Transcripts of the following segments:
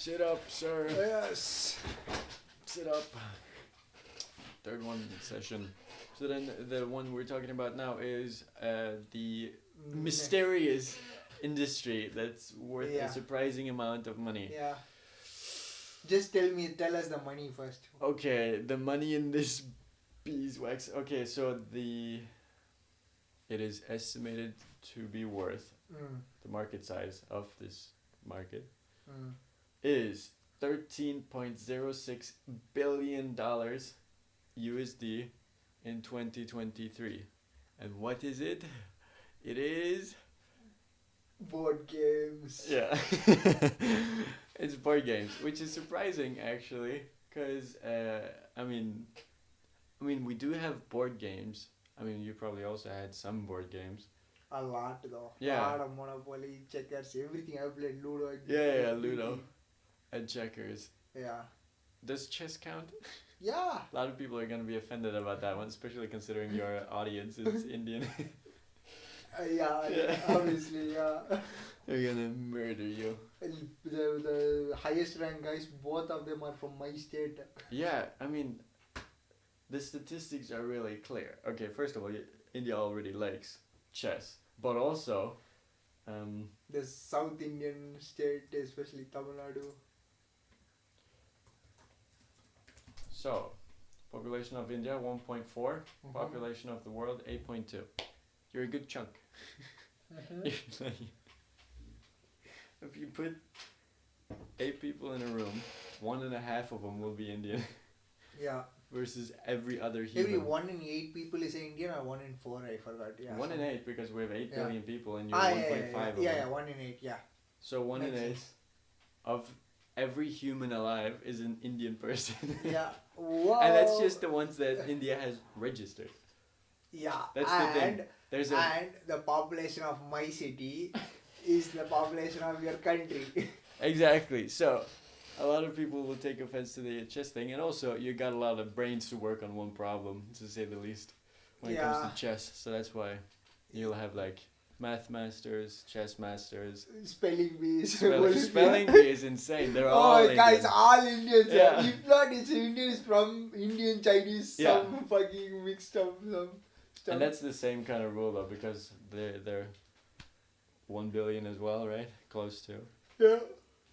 Sit up, sir. Yes. Sit up. Third one session. So then the one we're talking about now is the mysterious industry that's worth a surprising amount of money. Yeah. Just tell us the money first. Okay, the money in this beeswax. Okay, so it is estimated to be worth the market size of this market is $13.06 billion USD in 2023. And what is it? It is board games. Yeah. It's board games, which is surprising actually, because I mean we do have board games. I mean, you probably also had some board games. A lot though. Yeah. A lot of Monopoly, checkers, everything. I played Ludo. Yeah, Ludo and checkers. Yeah. Does chess count? Yeah. A lot of people are gonna be offended about that one, especially considering your audience is Indian. Yeah, obviously, yeah. They're gonna murder you. The highest rank guys, both of them are from my state. Yeah, I mean, the statistics are really clear. Okay, first of all, India already likes chess, but also the South Indian state, especially Tamil Nadu. So, population of India 1.4, population of the world 8.2. You're a good chunk. If you put 8 people in a room, 1.5 of them will be Indian. Yeah. Versus every other human. Every 1 in 8 people is Indian, or 1 in 4, I forgot. Yeah. 1 in 8 because we have 8 billion people and you're 1.5 of them. Yeah, 1 in 8, yeah. So 1 in 8 of every human alive is an Indian person. Yeah. Whoa. And that's just the ones that India has registered. Yeah. That's the thing. And the population of my city is the population of your country. Exactly. So a lot of people will take offense to the chess thing, and also you got a lot of brains to work on one problem, to say the least, when it comes to chess. So that's why you'll have like math masters, chess masters, spelling bees. Spelling bee is insane. They're all Indian. Guys, all Indians. Yeah. If not, it's Indians from Indian, Chinese, some fucking mixed up some stuff. And that's the same kind of rule though, because they're 1 billion as well, right? Close to. Yeah.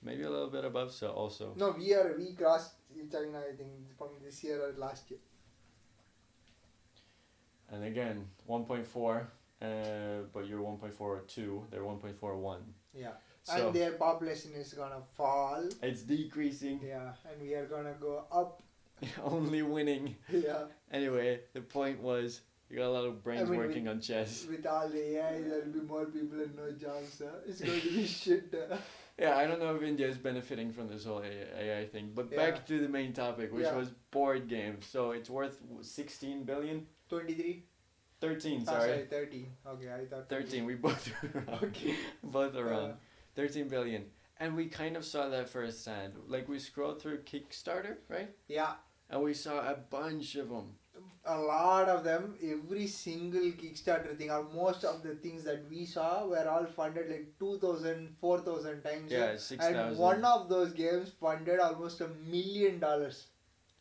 Maybe a little bit above, so also. No, we crossed China, I think, from this year or last year. And again, 1.4, but you're 1.42, they're 1.41. Yeah. So and their population is gonna fall. It's decreasing. Yeah, and we are gonna go up. Only winning. Yeah. Anyway, the point was, you got a lot of brains working on chess. With all the AI, there will be more people and no jobs. It's going to be shit. Yeah, I don't know if India is benefiting from this whole AI thing, but back to the main topic, which was board games. So it's worth 16 billion? 23? 13, sorry. 13. Okay, I thought 13. We both were wrong. Okay. Both are wrong. 13 billion. And we kind of saw that firsthand. Like, we scrolled through Kickstarter, right? Yeah. And we saw a bunch of them. A lot of them, every single Kickstarter thing, or most of the things that we saw were all funded like 2,000, 4,000 times. Yeah, 6,000. And one of those games funded almost $1 million.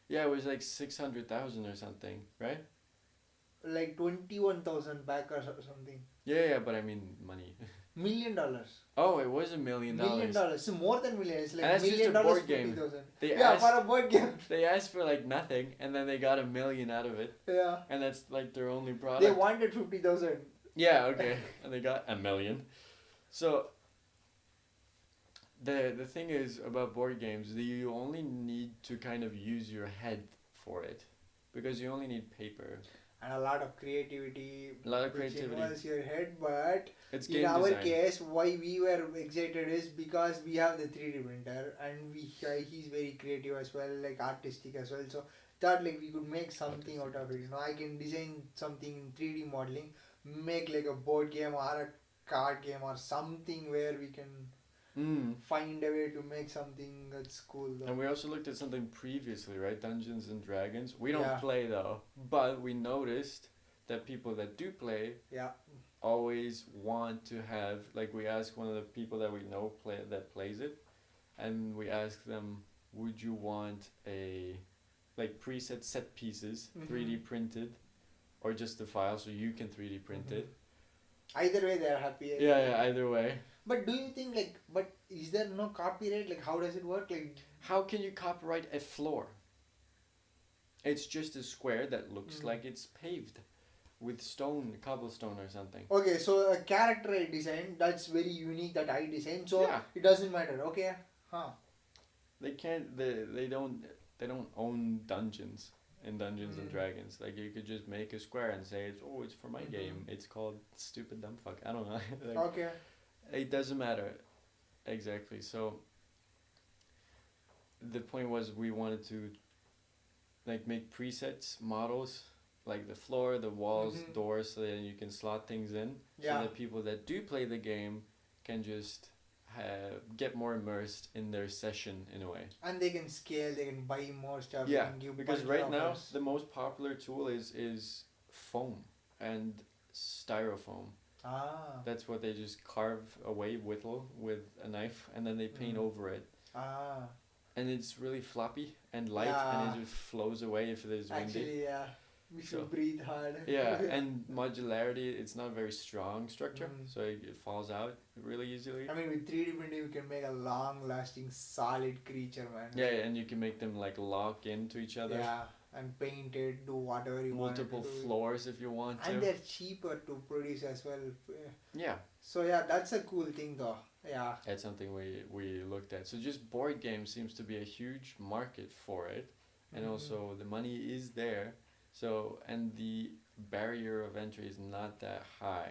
Yeah, it was like 600,000 or something, right? Like 21,000 backers or something. Yeah, but I mean money. $1 million. Oh, it was $1 million. $1 million. It's more than million. It's like and that's $1 million. Just a board game. For a board game. They asked for like nothing, and then they got $1 million out of it. Yeah. And that's like their only product. They wanted 50,000. Yeah, okay, and they got $1 million. So the thing is about board games, you only need to kind of use your head for it, because you only need paper. And a lot of creativity. Which involves your head, but it's in our case, why we were excited is because we have the 3D printer and he's very creative as well, like artistic as well. So thought like we could make something out of it. I can design something in 3D modeling, make like a board game or a card game or something where we can find a way to make something that's cool though. And we also looked at something previously, right? Dungeons and Dragons. We don't play though, but we noticed that people that do play always want to have, like, we asked one of the people that we know that plays it, and we asked them, would you want a like preset set pieces, 3D printed, or just the file so you can 3D print it? Either way, they're happy. Yeah, either way. But do you think but is there no copyright? Like, how does it work? Like, how can you copyright a floor? It's just a square that looks like it's paved with cobblestone or something. Okay, so a character I designed, that's very unique that I designed. So it doesn't matter. Okay, They can't. They don't own dungeons in Dungeons and Dragons. Like, you could just make a square and say it's for my game. It's called stupid dumb fuck. I don't know. Like, okay. It doesn't matter. Exactly. So the point was we wanted to like make presets, models, like the floor, the walls, doors, so that you can slot things in. So that people that do play the game can just get more immersed in their session in a way. And they can scale, they can buy more stuff. Yeah, because right now the most popular tool is foam and styrofoam. That's what they just carve away, whittle with a knife, and then they paint over it. And it's really floppy and light, and it just flows away if it is windy. Actually, yeah. We should breathe hard. Yeah, and modularity, it's not a very strong structure, so it falls out really easily. I mean, with 3D printing, you can make a long-lasting, solid creature, man. Yeah, and you can make them like lock into each other. Yeah, and paint it, do whatever you want. Multiple floors if you want to. And they're cheaper to produce as well. Yeah. So yeah, that's a cool thing though. Yeah. That's something we looked at. So just board games seems to be a huge market for it, and also the money is there. So, and the barrier of entry is not that high,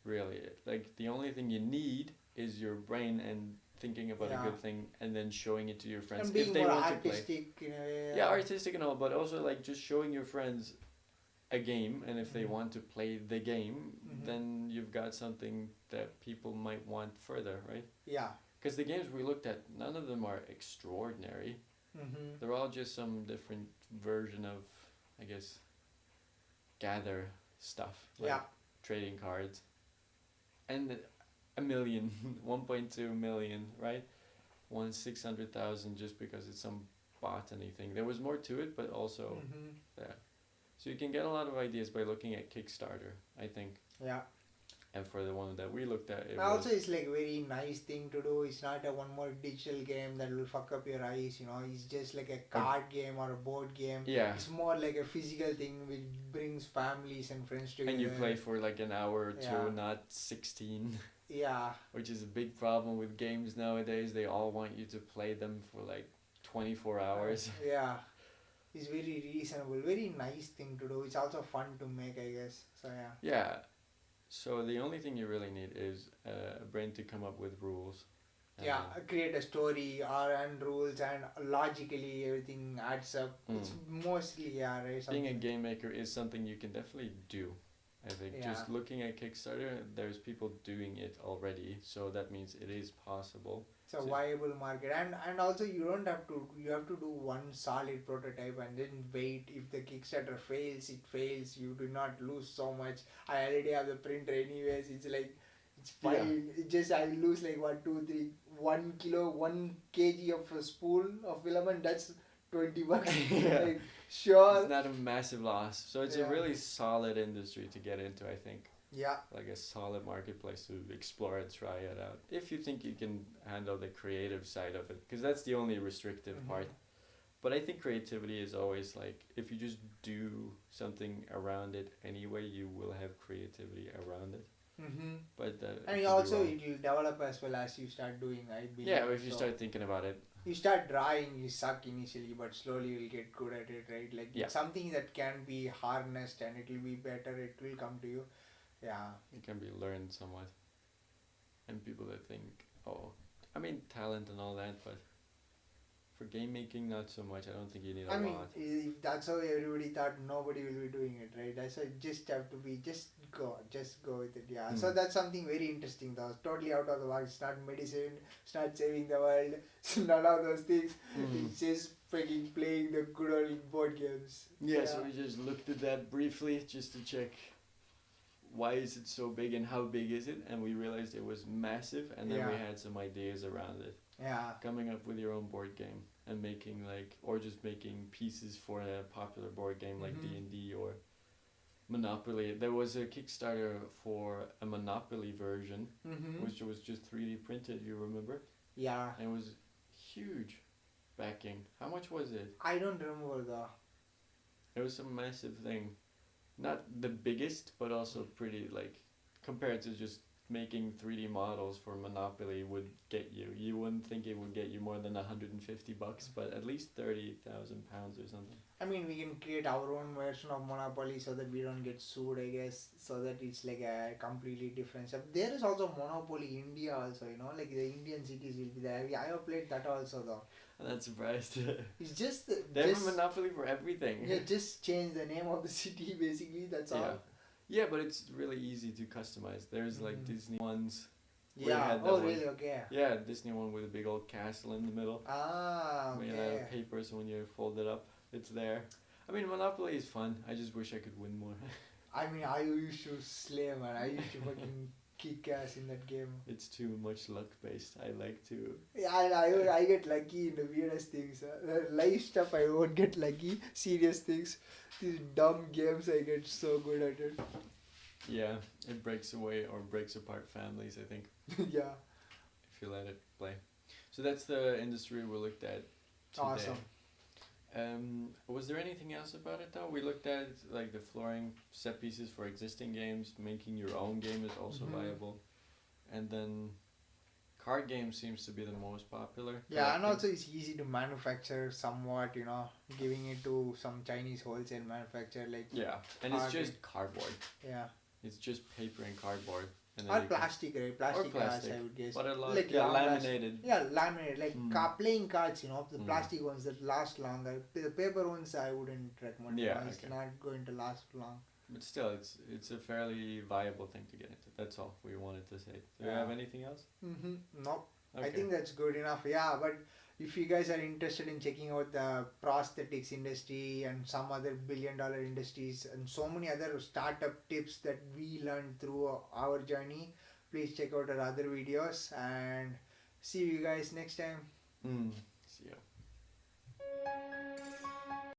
really. Like, the only thing you need is your brain and thinking about a good thing, and then showing it to your friends and being if they more want artistic, to play. In a way, yeah, artistic and all, but also like just showing your friends a game, and if they want to play the game, then you've got something that people might want further, right? Yeah. Because the games we looked at, none of them are extraordinary. They're all just some different version of, I guess, gather stuff, like trading cards, and 1 million, 1.2 million, right? 600,000 just because it's some botany thing. There was more to it, but also, so you can get a lot of ideas by looking at Kickstarter, I think. Yeah. And for the one that we looked at, it's like very nice thing to do. It's not a one more digital game that will fuck up your eyes, you know. It's just like a card game or a board game. Yeah. It's more like a physical thing which brings families and friends together. And you play for like an hour or two, not 16. Yeah. Which is a big problem with games nowadays. They all want you to play them for like 24 hours. Yeah. It's very reasonable. Very nice thing to do. It's also fun to make, I guess. So yeah. Yeah. So the only thing you really need is a brain to come up with rules. Create a story and rules, and logically everything adds up. It's mostly right. Being a game maker is something you can definitely do. I think just looking at Kickstarter, there's people doing it already, so that means it is possible. It's a viable market, and also you have to do one solid prototype and then wait. If the Kickstarter fails, it fails. You do not lose so much. I already have the printer anyways. It's like, it's fine. Yeah. It just I lose like 1 kg of a spool of filament. That's $20. Like, sure. It's not a massive loss. So it's a really solid industry to get into, I think. Yeah. Like a solid marketplace to explore and try it out. If you think you can handle the creative side of it. Because that's the only restrictive part. But I think creativity is always like, if you just do something around it anyway, you will have creativity around it. But and also it will develop as well as you start doing, I believe. Yeah, if you start thinking about it. You start drawing, you suck initially, but slowly you'll get good at it, right? Like it's something that can be harnessed and it will be better, it will come to you. Yeah. It can be learned somewhat. And people that think, I mean talent and all that, but for game making, not so much. I don't think you need a lot. If that's how everybody thought, nobody will be doing it, right? That's why just have to be, just go with it, yeah. So that's something very interesting though. Totally out of the box. It's not medicine, it's not saving the world, it's none of those things. It's just freaking playing the good old board games. Yeah, so we just looked at that briefly just to check why is it so big and how big is it, and we realized it was massive, and then we had some ideas around it. Yeah. coming up with your own board game and making like, or just making pieces for a popular board game like D&D or Monopoly. There was a Kickstarter for a Monopoly version, which was just 3D printed. You remember? Yeah. And it was huge backing. How much was it? I don't remember though. It was a massive thing. Not the biggest, but also pretty, like, compared to just making 3D models for Monopoly would get you. You wouldn't think it would get you more than $150, but at least £30,000 or something. I mean, we can create our own version of Monopoly so that we don't get sued, I guess. So that it's like a completely different stuff. There is also Monopoly India also, you know, like the Indian cities will be there. I have played that also though. I'm not surprised. It's just They have a monopoly for everything. Yeah, just change the name of the city basically. That's all. Yeah, but it's really easy to customize. There's like Disney ones. Yeah. Oh, really? Okay. Yeah, Disney one with a big old castle in the middle. Ah, okay. Made out of paper, so when you fold it up, it's there. I mean, Monopoly is fun. I just wish I could win more. I mean, I used to slay, man. I used to fucking kick ass in that game. It's too much luck based. I like to. Yeah, I get lucky in the weirdest things. Life stuff I won't get lucky. Serious things. These dumb games I get so good at it. Yeah, it breaks away or breaks apart families, I think. Yeah. If you let it play. So that's the industry we looked at today. Awesome. Was there anything else about it though? We looked at like the flooring set pieces for existing games, making your own game is also viable, and then card game seems to be the most popular. Yeah, and also it's easy to manufacture somewhat, you know, giving it to some Chinese wholesale manufacturer like. Yeah, and it's just cardboard. Yeah. It's just paper and cardboard. And or plastic, right? Plastic cards, I would guess. But a lot, like laminated. Yeah, laminated. Like playing cards, you know, the plastic ones that last longer. The paper ones I wouldn't recommend. Yeah, It's not going to last long. But still, it's a fairly viable thing to get into. That's all we wanted to say. Do you have anything else? Nope. Okay. I think that's good enough. Yeah, but if you guys are interested in checking out the prosthetics industry and some other billion-dollar industries and so many other startup tips that we learned through our journey, please check out our other videos and see you guys next time. See ya.